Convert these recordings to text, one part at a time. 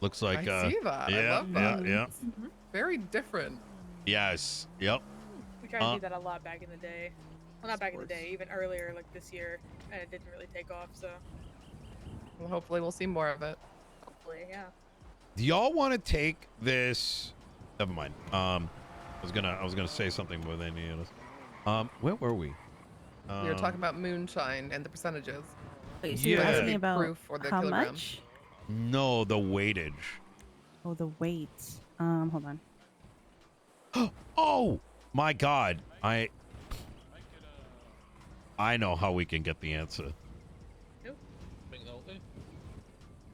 Looks like I see that. I yeah, love yeah, that. yeah. Very different. Yes. Yep. We tried to do that a lot back in the day. Well, not back in the day, even earlier, like this year, and it didn't really take off. So Well, hopefully we'll see more of it. hopefully, yeah. Do y'all want to take this? Never mind. I was gonna say something more than any of us. Where were we? We were talking about moonshine and the percentages. Wait, so Yeah. you're asking The about proof or the how kilogram. much? No, the weightage. Oh, the weight. Hold on. Oh my God! I know how we can get the answer.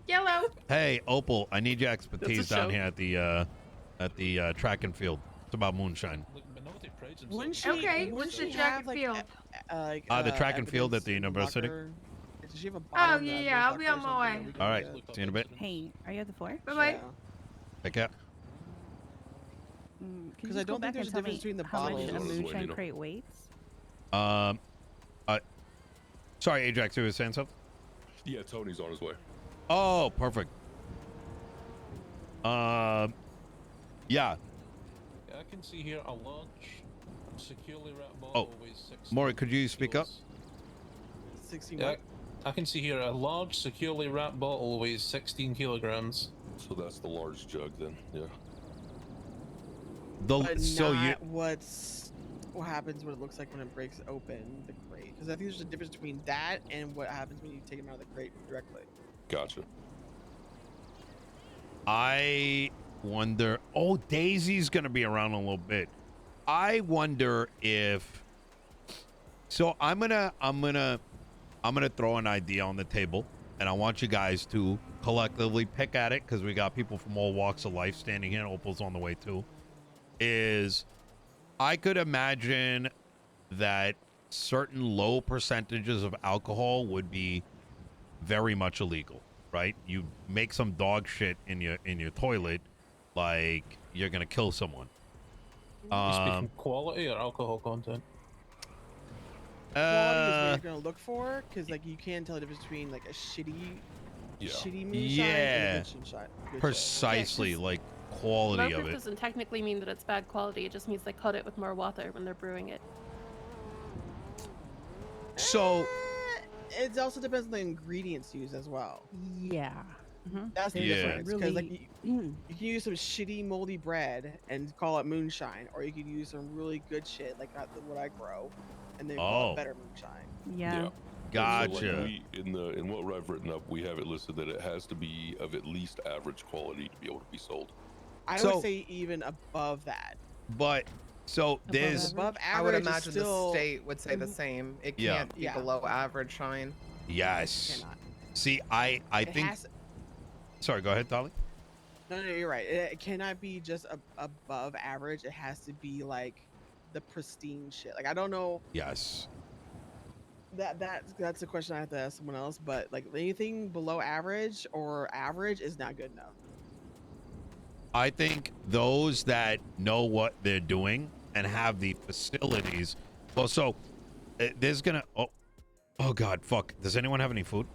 Yellow. Hey, Opal, I need your expertise down show. here at the track and field. It's about moonshine. Okay, what's the track and field? The track and field at the university. Does she have a Oh, bottle yeah, that yeah, I'll goes be back on there or my something way. that we All can right, get? see you in a bit. Hey, are you at the floor? Bye-bye. Yeah. Pick up. Can you 'Cause just I go don't back think and there's a tell difference me between the how much bottles. a This is moonshine Nino. crate weighs? Sorry, Ajax, you were saying something? Yeah, Tony's on his way. Oh, perfect. Yeah. I can see here a large, securely wrapped Oh, bottle weighs 16 Maury, could you speak up? kilos. 16 Yeah, what? I can see here a large, securely wrapped bottle weighs 16 kilograms. So that's the large jug then. Yeah. But So you what happens when it looks like when it breaks open the crate? Because I think there's a difference between that and what happens when you take them out of the crate directly. Gotcha. I wonder. Oh, Daisy's gonna be around a little bit. I wonder if. So I'm gonna throw an idea on the table, and I want you guys to collectively pick at it because we got people from all walks of life standing here. Opal's on the way too. I could imagine that certain low percentages of alcohol would be very much illegal, right? You make some dog shit in your toilet, like you're gonna kill someone. You speaking quality or alcohol content? Quality is what you're gonna look for, because like you can tell the difference between like a shitty moonshine Yeah. and a good moonshine. Good shit. Precisely, Yeah, 'cause like quality Low of proof it. doesn't technically mean that it's bad quality. It just means they cut it with more water when they're brewing it. So It also depends on the ingredients used as well. Yeah. That's the Yeah. difference. Because like Really- you can use some shitty moldy bread and call it moonshine, or you could use some really good shit like what I grow, and then call Oh. it better moonshine. Yeah. Gotcha. So like in what I've written up, we have it listed that it has to be of at least average quality to be able to be sold. I So- would say even above that. But so there's Above I would average is imagine still the state would say the same. It Yeah. can't be Yeah. below average shine. yes. cannot. See, I It think. has- Sorry, go ahead, Dolly. No, you're right. It cannot be just above average. It has to be like the pristine shit. Like I don't know. Yes. That's a question I have to ask someone else. But like anything below average or average is not good enough. I think those that know what they're doing and have the facilities. Well, so there's gonna. Oh God, fuck. Does anyone have any food?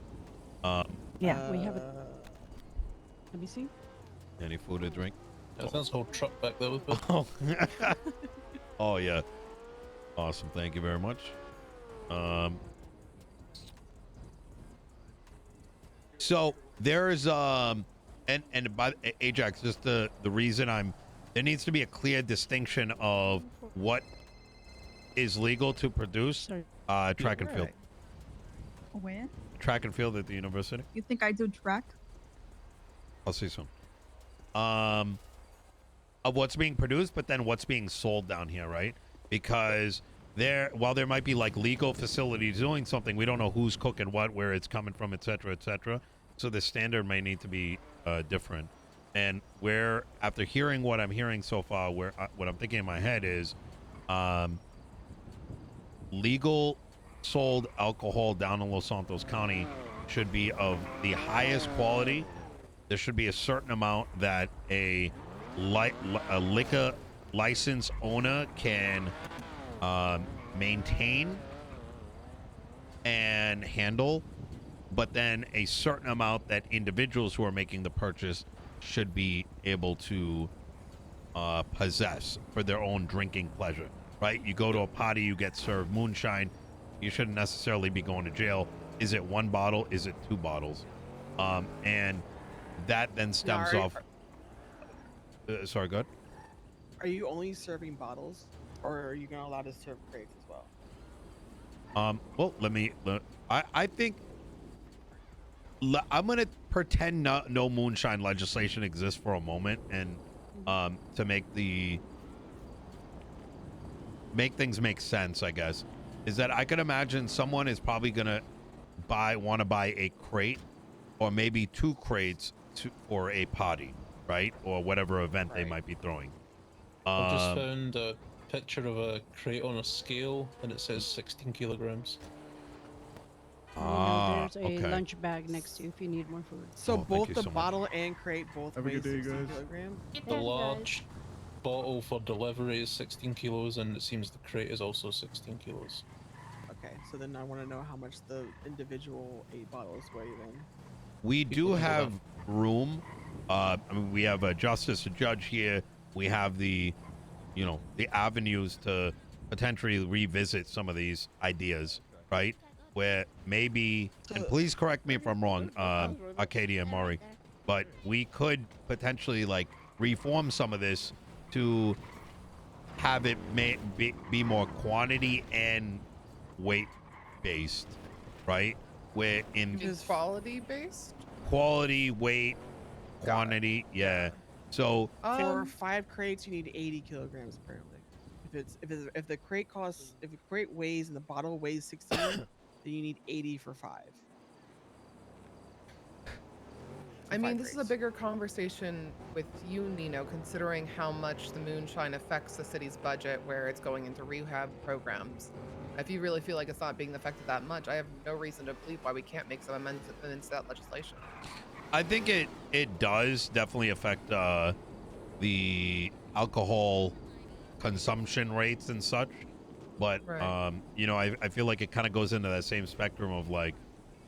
Yeah. We have a. Let me see. Any food or drink? That's this whole truck back there with it. Oh. Oh yeah. Awesome. Thank you very much. So there's and by Ajax, just the reason there needs to be a clear distinction of what is legal to produce. Sorry. Track and field. Where? Track and field at the university. You think I do track? I'll see soon. Of what's being produced, but then what's being sold down here, right? Because while there might be like legal facilities doing something, we don't know who's cooking what, where it's coming from, etc., etc. So the standard may need to be different. And where, after hearing what I'm hearing so far, what I'm thinking in my head is, legal sold alcohol down in Los Santos County should be of the highest quality. There should be a certain amount that a liquor license owner can maintain and handle, but then a certain amount that individuals who are making the purchase should be able to possess for their own drinking pleasure, right? You go to a party, you get served moonshine. You shouldn't necessarily be going to jail. Is it 1 bottle? Is it 2 bottles? And that then stems off. Sorry, go ahead. Are you only serving bottles, or are you gonna allow to serve crates as well? Well, I think I'm gonna pretend no moonshine legislation exists for a moment, and to make things make sense, I guess, is that I could imagine someone is probably gonna want to buy a crate, or maybe 2 crates for a party, right, or whatever event they might be throwing. I just found a picture of a crate on a scale, and it says 16 kilograms. There's a okay. lunch bag next to you if you need more food. So thank both you the so much. bottle and crate both Have a weigh good day, 16 guys. kilograms? The large bottle for delivery is 16 kilos, and it seems the crate is also 16 kilos. Okay, so then I want to know how much the individual 8 bottles weigh then. We do have room. I mean, we have a justice, a judge here. We have the avenues to potentially revisit some of these ideas, right? Where maybe, and please correct me if I'm wrong, Arcadia and Maury, but we could potentially like reform some of this to have it be more quantity and weight based, right? Where in Is quality based? quality, weight, quantity, yeah. So For 5 crates, you need 80 kilograms apparently. If the crate weighs and the bottle weighs 16, then you need 80 for 5. I mean, this is a bigger conversation with you, Nino, considering how much the moonshine affects the city's budget, where it's going into rehab programs. If you really feel like it's not being affected that much, I have no reason to believe why we can't make some amendments to that legislation. I think it does definitely affect the alcohol consumption rates and such, but Right. I feel like it kind of goes into that same spectrum of like,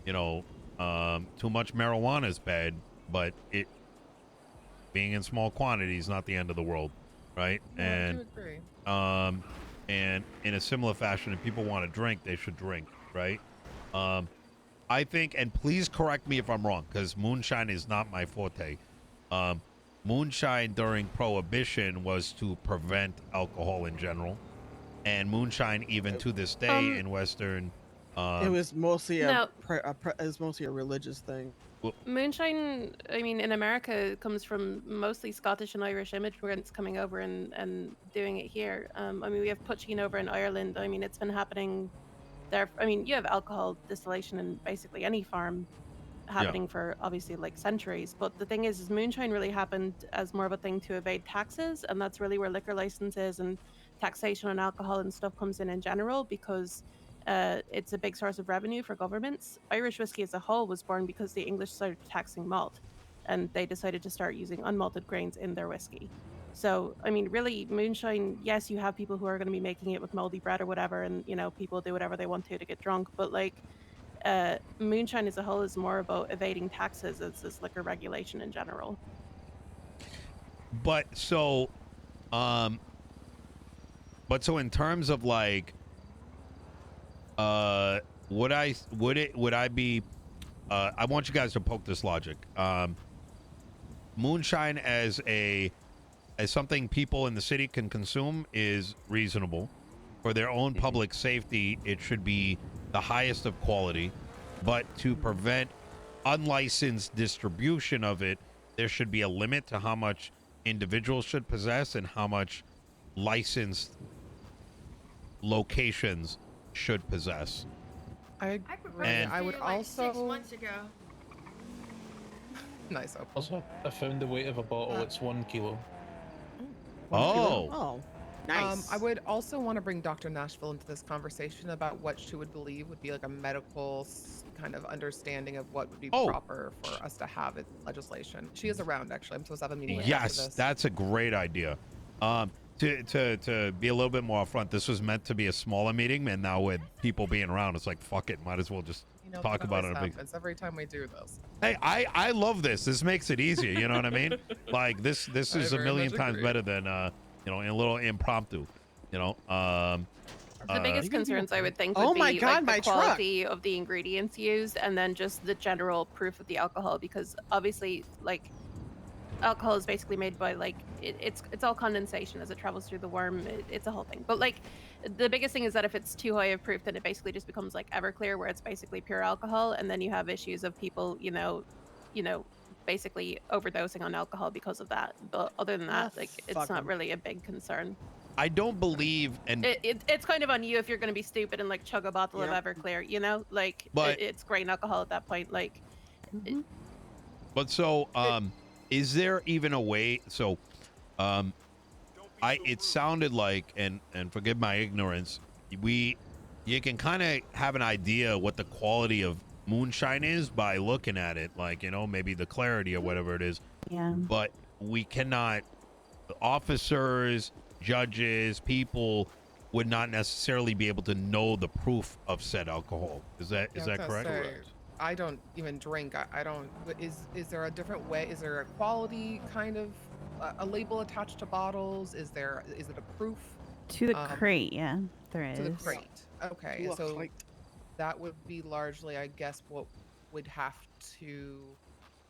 too much marijuana is bad, but it being in small quantities is not the end of the world, right? No, I do agree. And in a similar fashion, if people want to drink, they should drink, right? I think, and please correct me if I'm wrong, because moonshine is not my forte. Moonshine during Prohibition was to prevent alcohol in general, and moonshine even to this day in Western. It was mostly No. it was mostly a religious thing. Moonshine, I mean, in America, comes from mostly Scottish and Irish immigrants coming over and doing it here. I mean, we have poaching over in Ireland. I mean, it's been happening there. I mean, you have alcohol distillation in basically any farm happening for obviously like centuries. But the thing is moonshine really happened as more of a thing to evade taxes, and that's really where liquor licenses and taxation on alcohol and stuff comes in general, because it's a big source of revenue for governments. Irish whiskey as a whole was born because the English started taxing malt, and they decided to start using unmalted grains in their whiskey. So, I mean, really, moonshine, yes, you have people who are going to be making it with moldy bread or whatever, and, people do whatever they want to get drunk. But, like, moonshine as a whole is more about evading taxes as this liquor regulation in general. But so in terms of like, would I be, I want you guys to poke this logic. Moonshine as something people in the city can consume is reasonable. For their own public safety, it should be the highest of quality. But to prevent unlicensed distribution of it, there should be a limit to how much individuals should possess and how much licensed locations should possess. I would also 6 months ago. nice. Opal. Also, I found the weight of a bottle. It's 1 kilo. Oh, nice. I would also want to bring Dr. Nashville into this conversation about what she would believe would be like a medical kind of understanding of what would be proper for us to have in legislation. She is around, actually. I'm supposed to have a meeting with her after Yes, this. that's a great idea. To be a little bit more upfront, this was meant to be a smaller meeting, and now with people being around, it's like, fuck it, might as well just You know, talk that about it always a big. happens every time we do this. Hey, I love this. This makes it easier. You know what I mean? Like this I is a very million much times agree. better than you know, a little impromptu. You know, The biggest concerns I would think Oh would my be God, like my the truck. quality of the ingredients used, and then just the general proof of the alcohol, because obviously, like, alcohol is basically made by like it's all condensation as it travels through the worm. It's a whole thing. But like, the biggest thing is that if it's too high of proof, then it basically just becomes like Everclear, where it's basically pure alcohol, and then you have issues of people, basically overdosing on alcohol because of that. But other than that, like, it's fuck not 'em. really a big concern. I don't believe, and It's kind of on you if you're going to be stupid and like chug a bottle Yep. of Everclear, like But- it's grain alcohol at that point. Like, but so is there even a way? So, it sounded like, and forgive my ignorance, you can kind of have an idea what the quality of moonshine is by looking at it, like, you know, maybe the clarity or whatever it is. Yeah. But we cannot, officers, judges, people would not necessarily be able to know the proof of said alcohol. Is that Yeah, I was correct? gonna say, I don't even drink. I don't. Is there a different way? Is there a quality kind of a label attached to bottles? Is it a proof To the crate, yeah, there is. to the crate? Okay, Ugh, so like- that would be largely, I guess, what would have to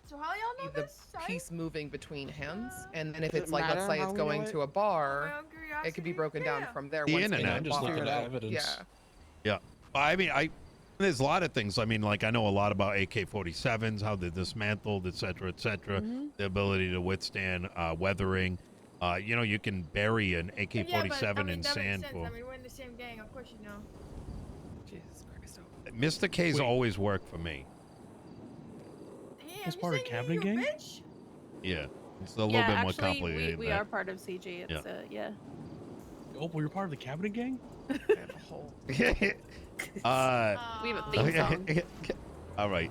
So how y'all be know the this? Sorry? piece moving between hands, and then if Does it's it like, let's matter say how it's we know going it? to a bar, My own it could be curiosity? broken down Yeah. from there. The once it's internet. in I'm the just bottle. looking at out. evidence. Yeah. I mean, there's a lot of things. I mean, like, I know a lot about AK-47s, how they're dismantled, et cetera, the ability to withstand weathering. You know, you can bury an AK-47 Yeah, but, I mean, in that makes sand sense. for. I mean, we're in the same gang, of course you know. Jesus Christ. Mr. K's Wait. always worked for me. Damn, As you part of saying cabinet you gang? bitch? Yeah, it's a little yeah, bit more actually, complicated. we than are that. part of CG. It's yeah. Oh, well, you're part of the cabinet gang? I have a whole. We have a theme song. All right.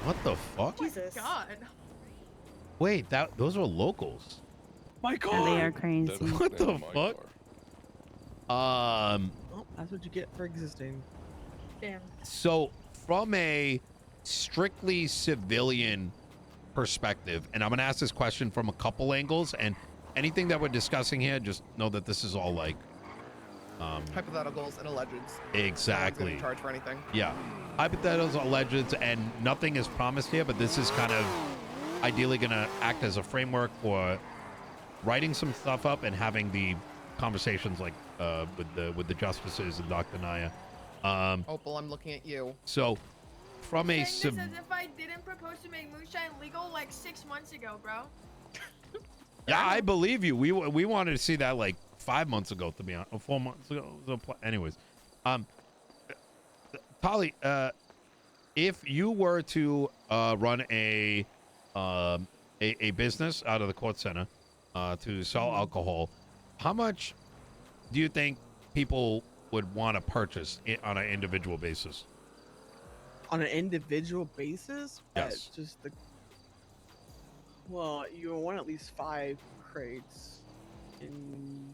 What the fuck? Jesus. God. Wait, those are locals. My Yeah, car! they are That's crazy. What not the my fuck? car. Well, that's what you get for existing. Damn. So from a strictly civilian perspective, and I'm gonna ask this question from a couple angles, and anything that we're discussing here, just know that this is all like Hypotheticals and allegeds. No one's exactly. gonna charge for anything. Yeah, hypotheticals, allegeds, and nothing is promised here, but this is kind of ideally gonna act as a framework for writing some stuff up and having the conversations like with the justices and Dr. Naya. Opal, I'm looking at you. So from a Saying this as if I didn't propose to make moonshine legal like 6 months ago, bro. yeah, I believe you. We wanted to see that like 5 months ago, to be honest, or 4 months ago. Anyways, Polly, if you were to run a business out of the court center to sell alcohol, how much do you think people would want to purchase on an individual basis? On an individual basis? Yes. Just the. Well, you want at least 5 crates. In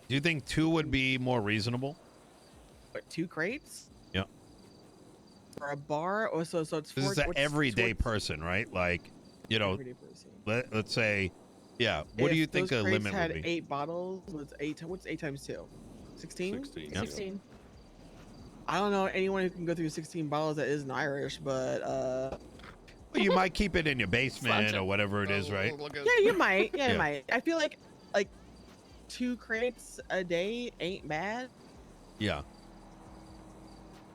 Do you think 2 would be more reasonable? what, 2 crates? Yeah. For a bar? Oh, so it's This for is an everyday person, right? Like, you know, Everyday person. let's say, yeah. What do you think those a crates limit had would be? 8 bottles. What's 8 times 2? 16? 16. Yeah. 16. I don't know anyone who can go through 16 bottles that isn't Irish, but Well, you might keep it in your basement or whatever it is, right? Look at- yeah, you might. Yeah, Yeah. you might. I feel like 2 crates a day ain't bad Yeah.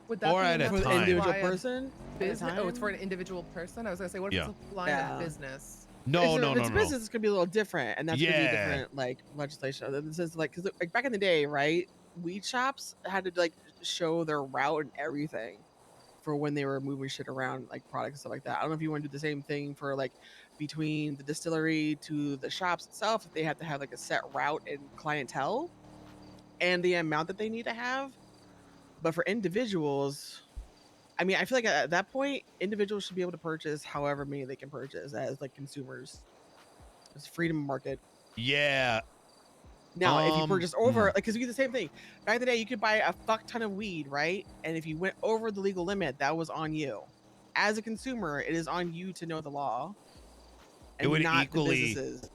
Would that Or be at a enough for to the time. individual buy a person. business? Oh, it's for an time? individual person. I was gonna say, what if Yeah. it's a line Yeah. of business? No, If no, it's no, a no. business, it's gonna be a little different, and that's gonna be Yeah. different like legislation. This is like because like back in the day, right? Weed shops had to like show their route and everything for when they were moving shit around, like products and stuff like that. I don't know if you want to do the same thing for like between the distillery to the shops itself. If they have to have like a set route and clientele, and the amount that they need to have. But for individuals, I mean, I feel like at that point, individuals should be able to purchase however many they can purchase as like consumers. It's freedom of market. Yeah. Now, if you purchase over, hmm. like, because you do the same thing. Back in the day, you could buy a fuck ton of weed, right? And if you went over the legal limit, that was on you. As a consumer, it is on you to know the law, It and would not the equally, businesses.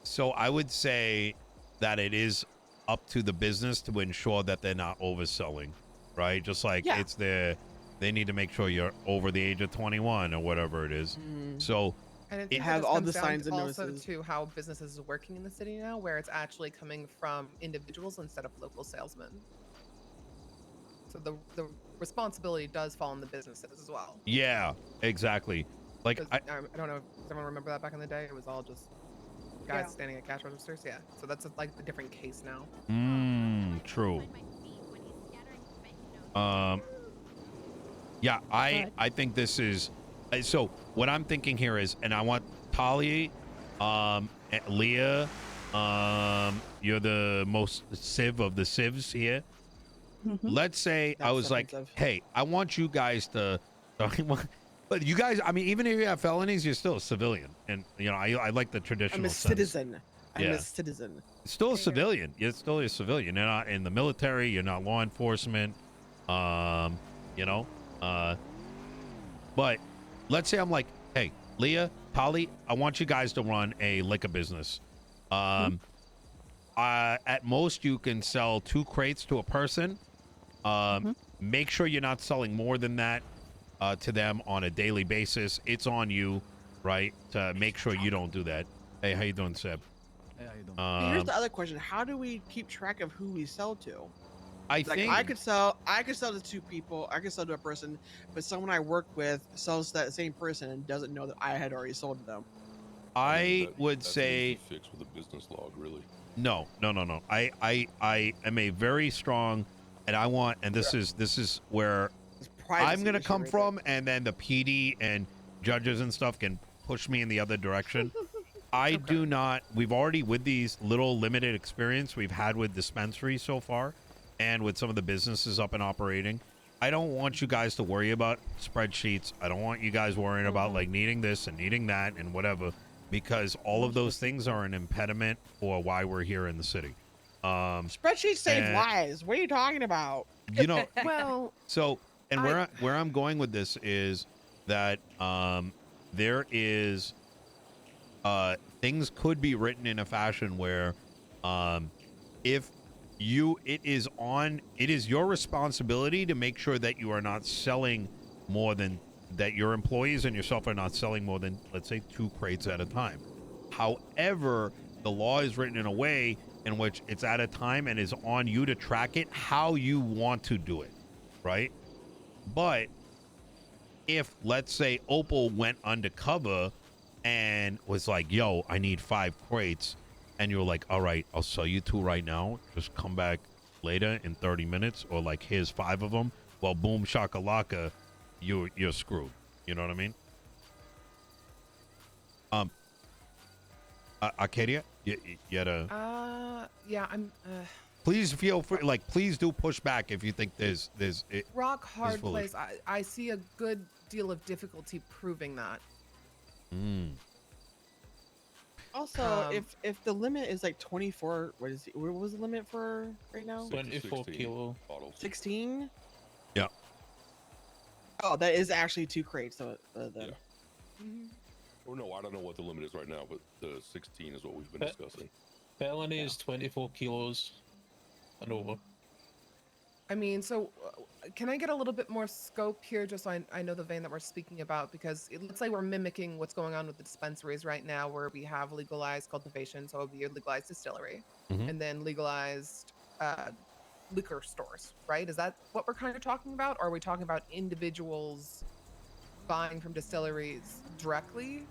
so I would say that it is up to the business to ensure that they're not overselling, right? Just like Yeah. it's their, they need to make sure you're over the age of 21 or whatever it is. So And I it think have that just all comes the down signs and also notices. to how businesses are working in the city now, where it's actually coming from individuals instead of local salesmen. So the responsibility does fall on the businesses as well. yeah, exactly. Like 'Cause, I don't know. Does everyone remember that back in the day? It was all just guys standing at cash registers. Yeah. So that's like a different case now. True. Yeah, I think this is, so what I'm thinking here is, and I want Talia, Leah, you're the most civ of the civs here. Let's say I That's was like, offensive. hey, I want you guys to, but you guys, I mean, even if you have felonies, you're still a civilian, and you know, I like the traditional I'm a sense. citizen. I'm Yeah. a citizen. Still a civilian. You're still a civilian. You're not in the military. You're not law enforcement. You know. But let's say I'm like, hey, Leah, Tali, I want you guys to run a liquor business. At most, you can sell 2 crates to a person. Make sure you're not selling more than that to them on a daily basis. It's on you, right, to make sure you don't do that. Hey, how you doing, Seb? Hey, how you doing? Here's the other question: how do we keep track of who we sell to? I Like, think I could sell to 2 people. I could sell to a person, but someone I work with sells to that same person and doesn't know that I had already sold to them. I would that's say easy fix with a business log, really. no. I am a very strong, and I want, and this is where It's privacy I'm gonna issue come right from, and then the PD and judges and stuff can push me in the other direction. I do not. We've already, with these little limited experience we've had with dispensaries so far, and with some of the businesses up and operating, I don't want you guys to worry about spreadsheets. I don't want you guys worrying about like needing this and needing that and whatever, because all of those things are an impediment for why we're here in the city. Spreadsheets save and- lives. What are you talking about? You know, Well, so, and where I'm going with this is that there is things could be written in a fashion where if it is your responsibility to make sure that you are not selling more than, that your employees and yourself are not selling more than, let's say, 2 crates at a time. However, the law is written in a way in which it's at a time and is on you to track it how you want to do it, right? But if, let's say, Opal went undercover and was like, yo, I need 5 crates, and you're like, all right, I'll sell you 2 right now, just come back later in 30 minutes, or like, here's 5 of them, well, boom shakalaka, you're screwed. You know what I mean? Arcadia, you had a... yeah, I'm... Please feel free, like, please do push back if you think there's rock hard foolish. place. I see a good deal of difficulty proving that. Also, if the limit is like 24, what was the limit for right now? 24 kilo. bottles. 16? Yeah. Oh, that is actually 2 crates. So then. Or no, I don't know what the limit is right now, but the 16 is what we've been discussing. Felony is 24 kilos and over. I mean, so can I get a little bit more scope here, just so I know the vein that we're speaking about? Because it looks like we're mimicking what's going on with the dispensaries right now, where we have legalized cultivation, so it would be a legalized distillery, and then legalized liquor stores, right? Is that what we're kind of talking about? Or are we talking about individuals buying from distilleries directly?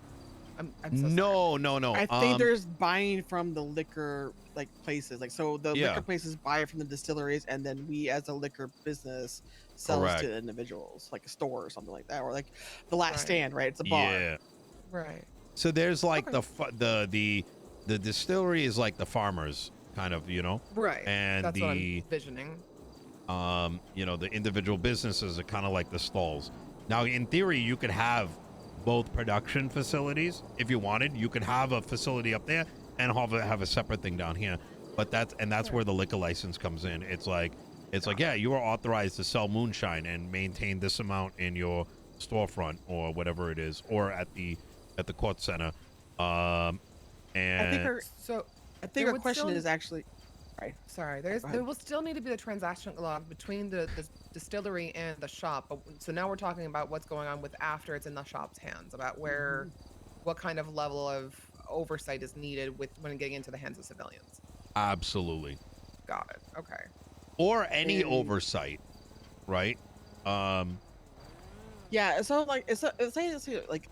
I'm so No. I think there's buying from the liquor like places, like so the Yeah. liquor places buy it from the distilleries, and then we as a liquor business sells Correct. to individuals, like a store or something like that, or like the last Right. stand, right? It's a bar. Yeah. right. So there's like the distillery is like the farmers, kind of, you know, Right. and That's what I'm the envisioning. you know, the individual businesses are kind of like the stalls. Now, in theory, you could have both production facilities if you wanted. You could have a facility up there and have a separate thing down here. But that's where the liquor license comes in. It's like yeah, you are authorized to sell moonshine and maintain this amount in your storefront or whatever it is, or at the court center. And I think her question is actually. Right. Sorry, there will still need to be the transaction log between the distillery and the shop. But, so now we're talking about what's going on with after it's in the shop's hands, about what kind of level of oversight is needed when getting into the hands of civilians. Absolutely. Got it. Okay. Or any oversight, right? Yeah, so like it's like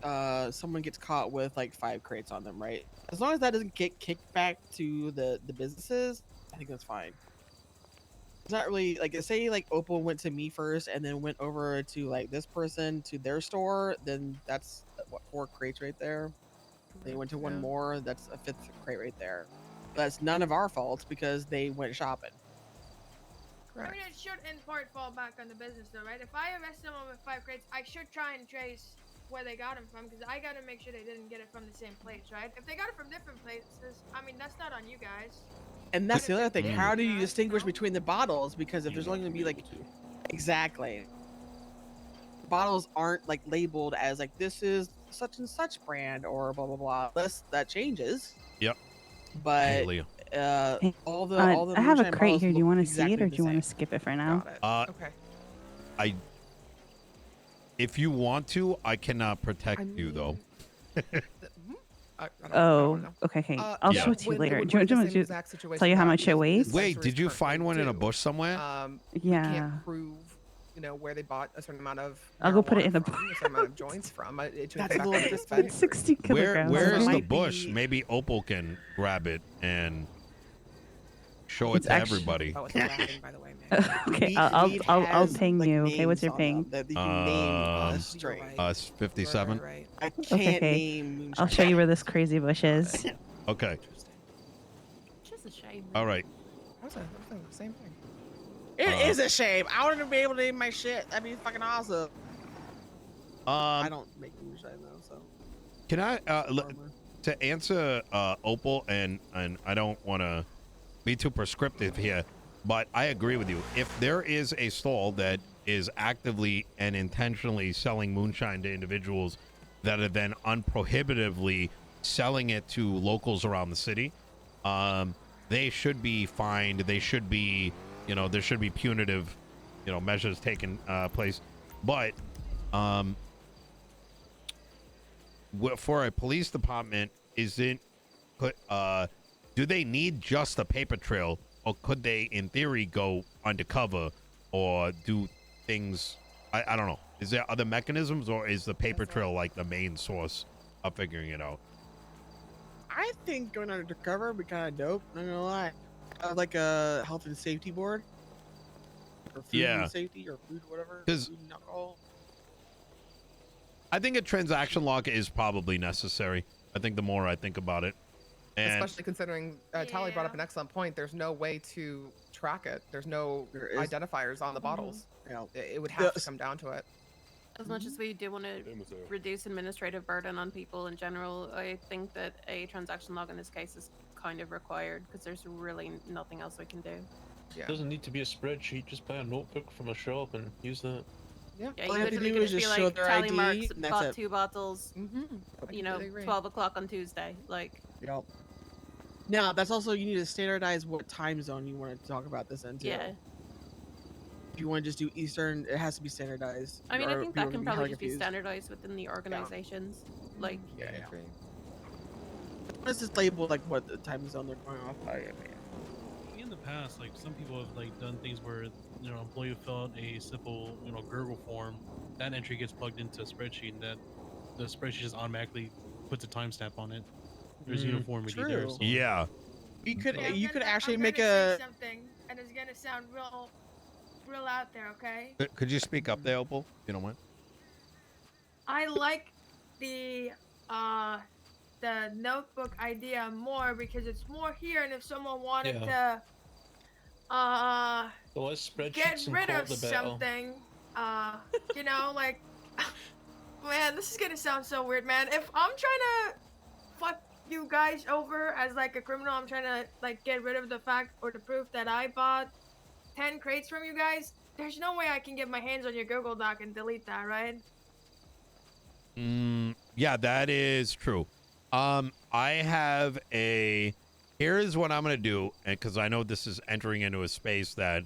someone gets caught with like 5 crates on them, right? As long as that doesn't get kicked back to the businesses, I think that's fine. It's not really like, say like Opal went to me first and then went over to like this person to their store, then that's what, 4 crates right there. They went to one more, that's a 5th crate right there. That's none of our faults because they went shopping. I mean, it should in part fall back on the business though, right? If I arrest someone with 5 crates, I should try and trace where they got them from, because I gotta make sure they didn't get it from the same place, right? If they got it from different places, I mean, that's not on you guys. And that's the other thing. How do you distinguish between the bottles? Because if there's only gonna be like, exactly, bottles aren't like labeled as like this is such and such brand or blah blah blah. Unless that changes. Yep. But all the I have a moonshine crate bottles here. Do you look want to exactly see it, or the do you want same. to skip it for now? Okay. If you want to, I cannot protect you though. Okay. I'll show it to you later. Do you want me to tell you how much it weighs? Wait, did you find one in a bush somewhere? We can't prove, where they bought a certain amount of. I'll go put it in the. A certain amount of joints from. That's a little bit 60 kilograms. Where's the bush? Maybe Opal can grab it and show it to everybody. Oh, it's laughing, by the way, man. Okay, I'll ping you. Okay, what's your ping? That you can name straight. 57. Right. I can't name moonshine. I'll show you where this crazy bush is. Okay. Just a shame. All right. That was the same thing. It is a shame. I want to be able to name my shit. That'd be fucking awesome. I don't make moonshine though, so. Can I to answer Opal, and I don't want to be too prescriptive here, but I agree with you. If there is a stall that is actively and intentionally selling moonshine to individuals that are then unprohibitively selling it to locals around the city, they should be fined. They should be, there should be punitive, measures taken place. But for a police department, do they need just a paper trail, or could they, in theory, go undercover or do things? I don't know. Is there other mechanisms, or is the paper trail like the main source of figuring it out? I think going undercover would be kind of dope. Not gonna lie. Like a health and safety board, or food and safety, or food whatever. Because food and alcohol. I think a transaction log is probably necessary. I think the more I think about it. And especially considering Tally brought up an excellent point. There's no way to track it. There's no identifiers on the bottles. Yeah. It would have to come down to it. As much as we do want to reduce administrative burden on people in general, I think that a transaction log in this case is kind of required, because there's really nothing else we can do. It doesn't need to be a spreadsheet. Just buy a notebook from a shop and use that. Yeah, you literally could just be like, tally marks, bought 2 bottles, 12 o'clock on Tuesday. Like, yep. Now, that's also, you need to standardize what time zone you want to talk about this in, too. Yeah. If you want to just do Eastern, it has to be standardized. I mean, I think that can probably just be standardized within the organizations. Yeah. Like, Let's just label, like, what the time zone they're going off by. In the past, like, some people have, like, done things where, employee filled a simple, gurgle form. That entry gets plugged into a spreadsheet, and that the spreadsheet just automatically puts a timestamp on it. There's uniformity there. So. Yeah. You could actually I'm make gonna say something, and it's gonna sound real out there, okay? Could you speak up there, Opal? If you don't mind. I like the notebook idea more because it's more here, and if someone wanted to the less spreadsheets get rid of the something, like, man, this is gonna sound so weird, man. If I'm trying to fuck you guys over as like a criminal. I'm trying to like get rid of the fact or the proof that I bought 10 crates from you guys. There's no way I can get my hands on your Google Doc and delete that, right? Yeah, that is true. I have a. Here's what I'm gonna do, and because I know this is entering into a space that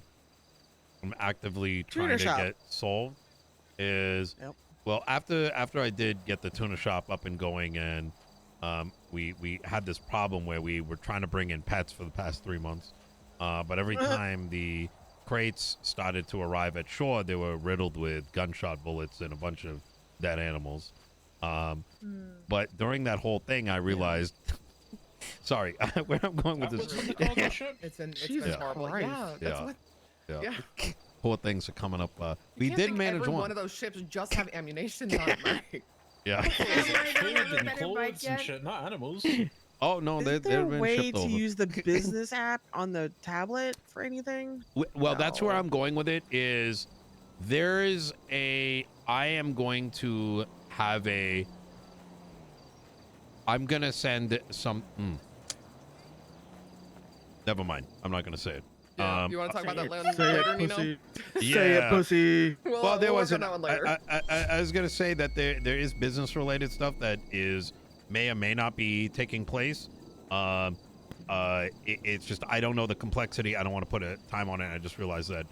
I'm actively trying to get solved. Is well after I did get the tuna shop up and going, and we had this problem where we were trying to bring in pets for the past 3 months, but every time the crates started to arrive at shore, they were riddled with gunshot bullets and a bunch of dead animals. But during that whole thing, I realized. Sorry, where I'm going with this. It's horrible. Yeah. Poor things are coming up. We did manage every one. One of those ships just have ammunition on it, right? Yeah. Food and clothes and shit, not animals. Oh no, Is there a way to use the business app on the tablet for anything? Well, that's where I'm going with it. Is there is a? I am going to have a. I'm gonna send some. Never mind. I'm not gonna say it. Yeah, you want to talk about that later, Nino? Yeah. Say it, pussy. Well, there was that one later. I was gonna say that there is business related stuff that may or may not be taking place. It's just I don't know the complexity. I don't want to put a time on it. I just realized that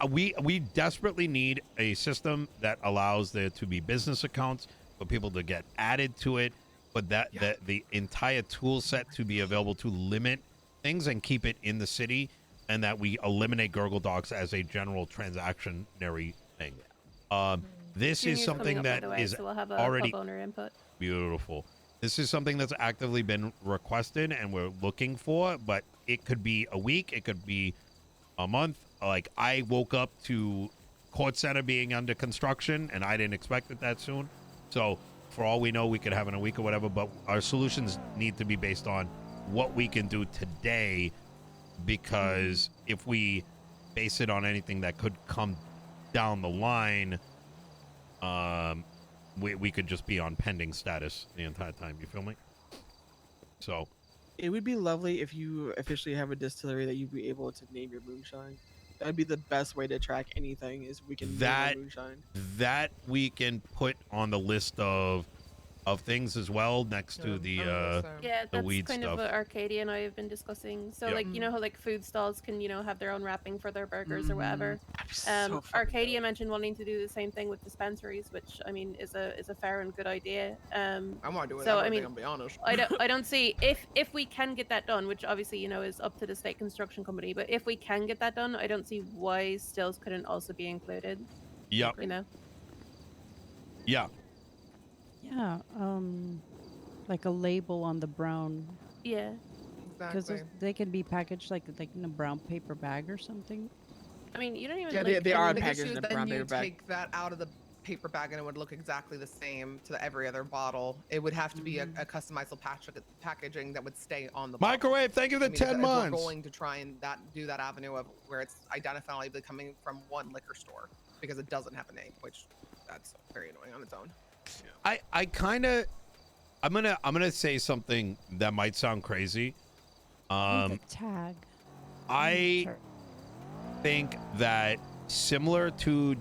we desperately need a system that allows there to be business accounts for people to get added to it, but that the entire tool set to be available to limit things and keep it in the city, and that we eliminate Gurgle Docs as a general transactionary thing. This is something that is so we'll have a already owner input. Beautiful. This is something that's actively been requested and we're looking for, but it could be a week, it could be a month. Like I woke up to Court Center being under construction and I didn't expect it that soon. So for all we know, we could have in a week or whatever, but our solutions need to be based on what we can do today, because if we base it on anything that could come down the line, we could just be on pending status the entire time. You feel me? So it would be lovely if you officially have a distillery that you'd be able to name your moonshine. That'd be the best way to track anything, is we can name our moonshine. That we can put on the list of things as well, next to the that's weed kind stuff. of what Arcadia and I have been discussing. So like, you know how like food stalls can, have their own wrapping for their burgers or whatever. Arcadia mentioned wanting to do the same thing with dispensaries, which I mean is a fair and good idea. I want to do it. So I mean, I'll be honest. I don't see if we can get that done, which obviously is up to the state construction company. But if we can get that done, I don't see why stills couldn't also be included. Yep. Yeah. Yeah, like a label on the brown. Yeah. Because they can be packaged like in a brown paper bag or something. I mean, you don't even. Yeah, they are packaged in a brown paper bag. Take that out of the paper bag and it would look exactly the same to every other bottle. It would have to be a customizable packaging that would stay on the bottle. Microwave, thank you for the 10 months. We're going to try and do that avenue of where it's identifiably coming from one liquor store, because it doesn't have a name, which that's very annoying on its own. I kind of, I'm gonna say something that might sound crazy. Tag. I think that similar to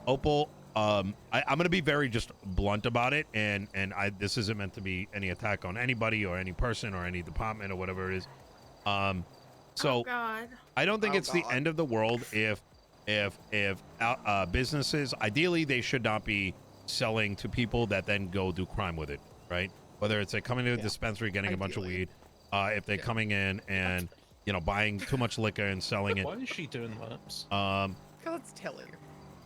Opal, I'm gonna be very just blunt about it, and this isn't meant to be any attack on anybody or any person or any department or whatever it is. So I don't think it's the end of the world if businesses, ideally they should not be selling to people that then go do crime with it, right? Whether it's like coming to a dispensary, getting a bunch of weed, if they're coming in and buying too much liquor and selling it. Why is she doing laps? Because it's Tilly.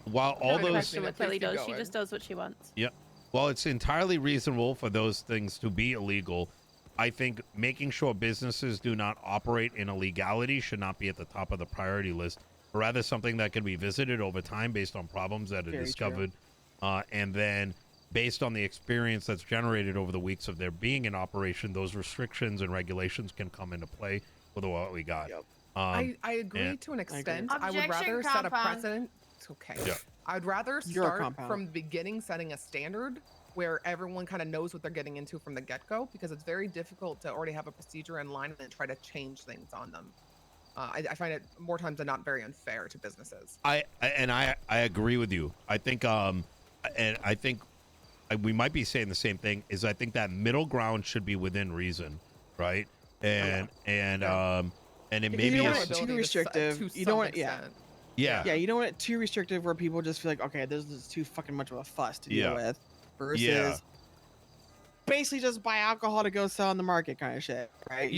While all those, that's what Tilly does. She just does what she wants. Yep. Well, it's entirely reasonable for those things to be illegal. I think making sure businesses do not operate in illegality should not be at the top of the priority list, but rather something that can be visited over time based on problems that are discovered. And then based on the experience that's generated over the weeks of their being in operation, those restrictions and regulations can come into play with what we got. Yep. I agree to an extent. I would rather set a precedent. It's okay. Yeah. I'd rather start from the beginning setting a standard where everyone kind of knows what they're getting into from the get-go, because it's very difficult to already have a procedure in line and then try to change things on them. I find it more times than not very unfair to businesses. I agree with you. I think we might be saying the same thing. Is I think that middle ground should be within reason, right? And it may be too restrictive. You don't want you don't want it too restrictive where people just feel like, okay, this is too fucking much of a fuss to deal with, versus basically just buy alcohol to go sell on the market kind of shit, right?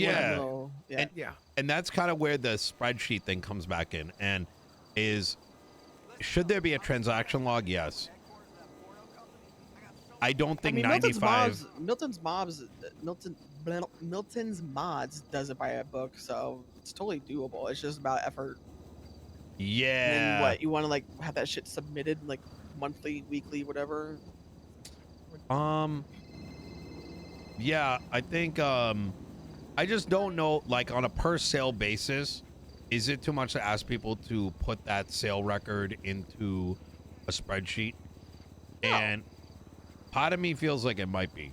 And that's kind of where the spreadsheet thing comes back in. And should there be a transaction log? Yes. I don't think 95. Milton's Mods does it by a book, so it's totally doable. It's just about effort. Yeah. And then what, you want to like have that shit submitted like monthly, weekly, whatever? Yeah, I think I just don't know, like on a per sale basis, is it too much to ask people to put that sale record into a spreadsheet? No. And part of me feels like it might be.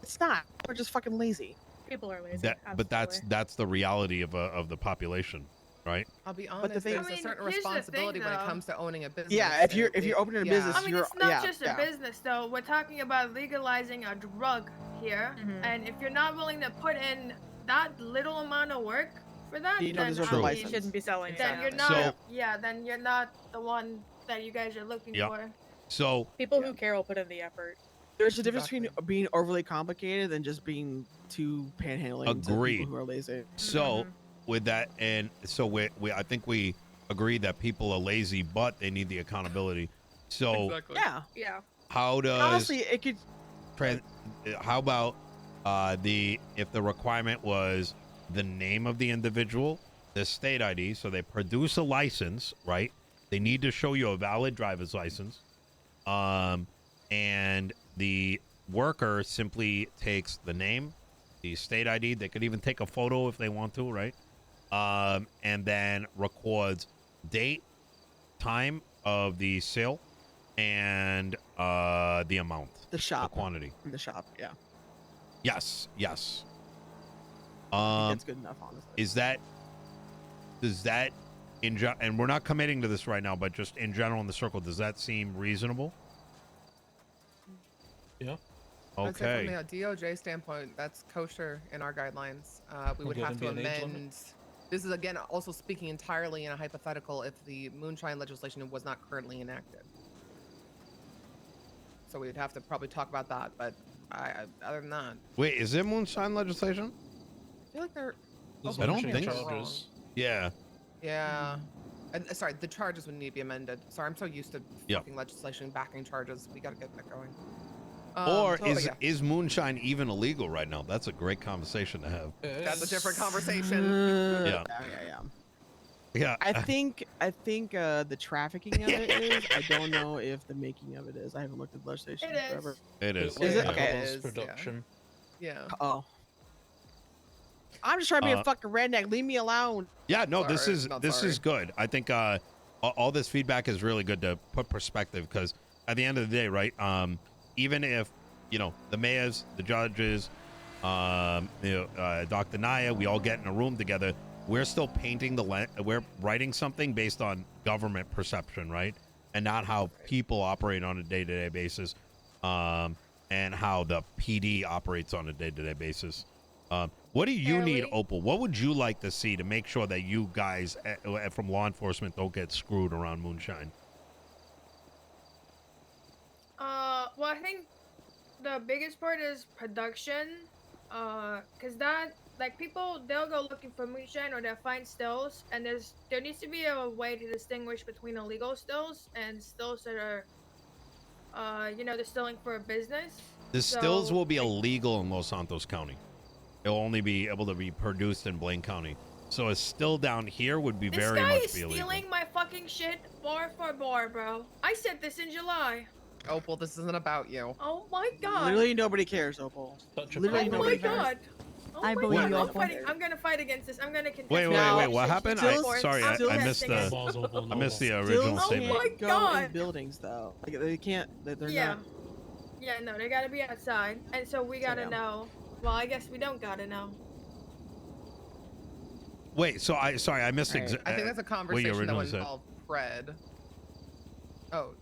It's not. We're just fucking lazy. People are lazy. But that's the reality of the population, right? I'll be honest. There's a certain responsibility when it comes to owning a business. Yeah, if you're opening a business, I mean, it's not just a business though. We're talking about legalizing a drug here, and if you're not willing to put in that little amount of work for that, you then you shouldn't be selling. Then you're not. Then you're not the one that you guys are looking for. So people who care will put in the effort. There's a difference between being overly complicated and just being too panhandling to people who are lazy. So with that, and so we I think we agree that people are lazy, but they need the accountability. So yeah. How does honestly it could? How about if the requirement was the name of the individual, the state ID, so they produce a license, right? They need to show you a valid driver's license, and the worker simply takes the name, the state ID. They could even take a photo if they want to, right? And then records date, time of the sale, and the amount, the shop, the quantity, the shop. Yeah. Yes. That's good enough, honestly. Does that and we're not committing to this right now, but just in general in the circle, does that seem reasonable? Yeah. Okay. From the DOJ standpoint, that's kosher in our guidelines. We would have to amend. This is again also speaking entirely in a hypothetical if the Moonshine legislation was not currently enacted. So we'd have to probably talk about that, but other than that. Wait, is there Moonshine legislation? I feel like they're. I don't think so. Yeah. Yeah. And sorry, the charges would need to be amended. Sorry, I'm so used to fucking legislation backing charges. We got to get that going. Or is Moonshine even illegal right now? That's a great conversation to have. That's a different conversation. Yeah. I think the trafficking of it is. I don't know if the making of it is. I haven't looked at the legislation forever. It is. Is it? Okay. It is production. Yeah. Oh. I'm just trying to be a fucking redneck. Leave me alone. Yeah, no, this is good. I think all this feedback is really good to put perspective, because at the end of the day, right? Even if the mayors, the judges, Dr. Naya, we all get in a room together, we're still painting we're writing something based on government perception, right? And not how people operate on a day-to-day basis, and how the PD operates on a day-to-day basis. What do you need, Opal? What would you like to see to make sure that you guys from law enforcement don't get screwed around Moonshine? Well, I think the biggest part is production, because that, like, people, they'll go looking for moonshine or they'll find stills, and there needs to be a way to distinguish between illegal stills and stills that are, distilling for a business. The stills will be illegal in Los Santos County. It'll only be able to be produced in Blaine County. So a still down here would be very much illegal. This guy is stealing my fucking shit bar for bar, bro. I said this in July. Opal, this isn't about you. Oh my god. Literally nobody cares, Opal. Literally nobody cares. I believe you. I'm gonna fight against this. I'm gonna contest. Wait. What happened? Sorry, I missed the original statement. Oh my god. In buildings though. Like they can't. They're not. Yeah, no, they gotta be outside, and so we gotta know. Well, I guess we don't gotta know. Wait, so sorry, I missed. I think that's a what you conversation that originally would said. involve Pred. Oh,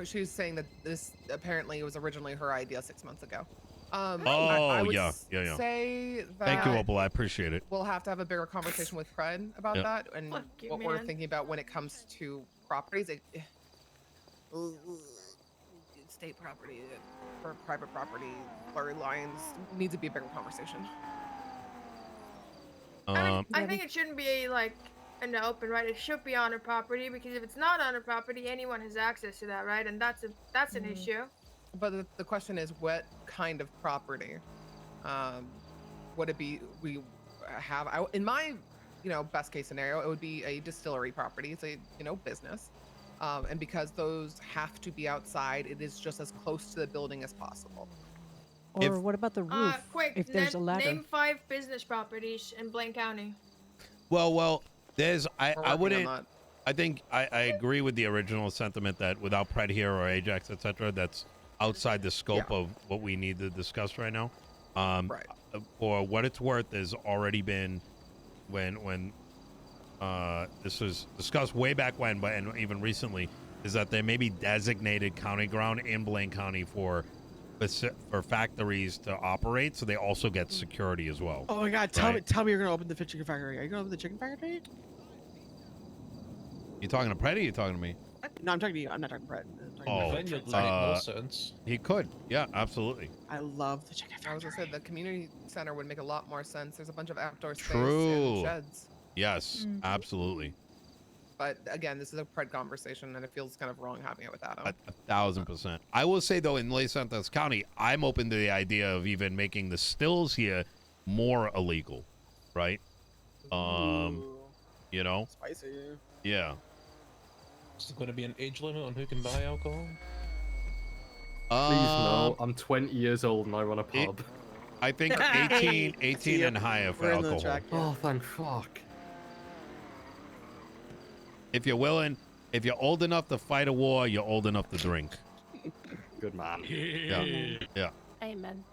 she was saying that this apparently was originally her idea 6 months ago. I would yeah. say that Thank you, Opal. I appreciate it. we'll have to have a bigger conversation with Pred about that and Fuck you, what we're man. thinking about when it comes to properties. State property or private property, blurry lines needs to be a bigger conversation. I think it shouldn't be like in the open, right? It should be on a property, because if it's not on a property, anyone has access to that, right? And that's an issue. But the question is, what kind of property would it be? We have in my best case scenario, it would be a distillery property. It's a business, and because those have to be outside, it is just as close to the building as possible. Or what about the roof? Quick, if there's a ladder. Name 5 business properties in Blaine County. Well, there's I wouldn't. On I think I agree with the original sentiment that without Pred here or Ajax, etc., that's outside the scope of what we need to discuss right now. Right. For what it's worth, there's already been when this was discussed way back when, but and even recently, is that there may be designated county ground in Blaine County for factories to operate, so they also get security as well. Oh my God! Tell me you're gonna open the chicken factory. Are you gonna open the chicken factory? You talking to Pred or you talking to me? No, I'm talking to you. I'm not talking to Brett. He could. Yeah, absolutely. I love the chicken factory. I was gonna say the community center would make a lot more sense. There's a bunch of outdoor space True. and sheds. Yes, absolutely. But again, this is a Pred conversation, and it feels kind of wrong having it with Adam. 1,000%. I will say though, in Los Santos County, I'm open to the idea of even making the stills here more illegal, right? Spicy. Yeah. Is there going to be an age limit on who can buy alcohol? Please no. I'm 20 years old and I run a pub. I think 18 and higher for alcohol. Oh, thank fuck. If you're willing, if you're old enough to fight a war, you're old enough to drink. Good man. Yeah. Amen.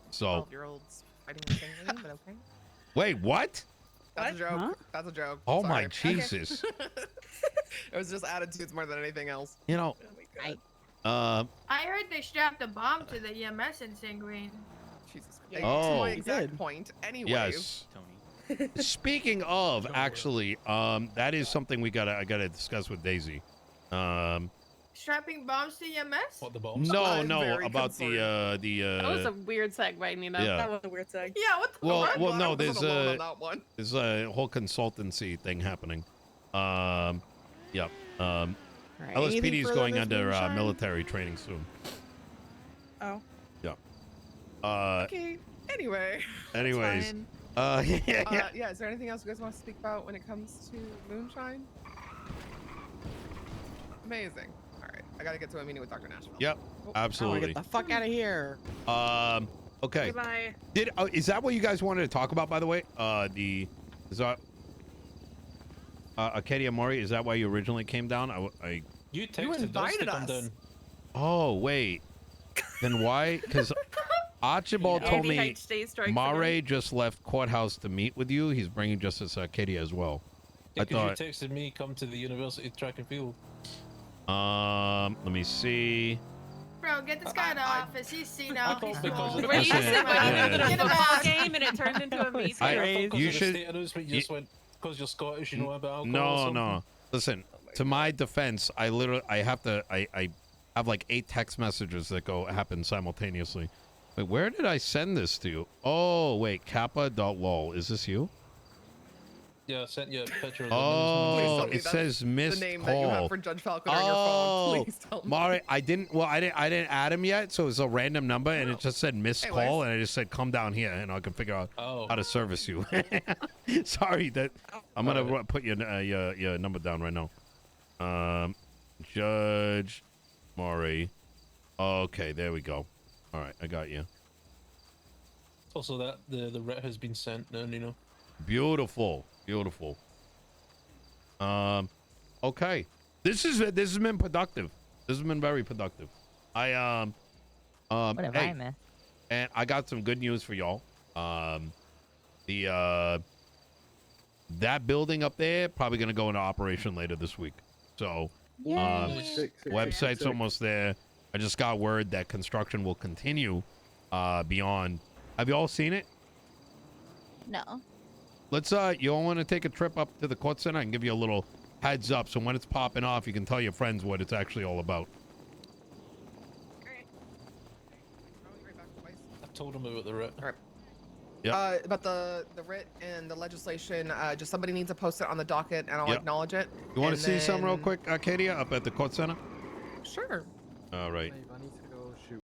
So. 12-year-olds fighting the same thing, but okay. Wait, what? That's a joke. Huh? That's a joke. Oh Sorry. my Jesus. It was just attitudes more than anything else. Oh I heard they strapped a bomb to the EMS in St. Green. Jesus. Yeah, to my exact point. Anyways. Yes. Speaking of, actually, that is something I gotta discuss with Daisy. Strapping bombs to EMS? What, the bombs? No, about the That was a weird segue, Nino. Yeah. That was a weird segue. Yeah, what the well, no, there's a whole consultancy thing happening. Yep. Right. LSPD is going under military training soon. Oh. Yeah. Okay. Anyways. Yeah. Is there anything else you guys want to speak about when it comes to Moonshine? Amazing. All right, I gotta get to a meeting with Dr. Nashville. Yep. Absolutely. I want to get the fuck out of here. Okay. Goodbye. Is that what you guys wanted to talk about, by the way? Acadia Mori, is that why you originally came down? You invited us. Oh, wait. Then why? Because Archibald told me Mare just left courthouse to meet with you. He's bringing Justice Acadia as well. Yeah, because you texted me come to the university track and field. Let me see. Bro, get this guy in the office. He's seen out. He's Were you just in a football game and it turned into a meeting? You should. You just went because you're Scottish. You know about No, alcohol. no. Listen, to my defense, I have like 8 text messages that happen simultaneously. Wait, where did I send this to? Oh, wait, kappa.lol. Is this you? Yeah, I sent you a picture of Oh, it says missed the name call. that you have for Judge Falconer on your phone. Please tell me. Mari, I didn't add him yet, so it's a random number, and it just said missed call, and I just said come down here, and I can figure out how to service you. Sorry, I'm gonna put your number down right now. Judge Mari. Okay, there we go. All right, I got you. Also, that the writ has been sent now, Nino. Beautiful. Okay. This has been productive. This has been very productive. Whatever, Hey, I missed. and I got some good news for y'all. That building up there probably gonna go into operation later this week. So, website's almost there. I just got word that construction will continue beyond. Have you all seen it? No. Let's you all want to take a trip up to the court center? I can give you a little heads up, so when it's popping off, you can tell your friends what it's actually all about. I told him about the writ. All right. Yep. About the writ and the legislation, just somebody needs to post it on the docket, and I'll acknowledge it. You want to see some real quick, Arcadia, up at the court center? Sure. All right. I need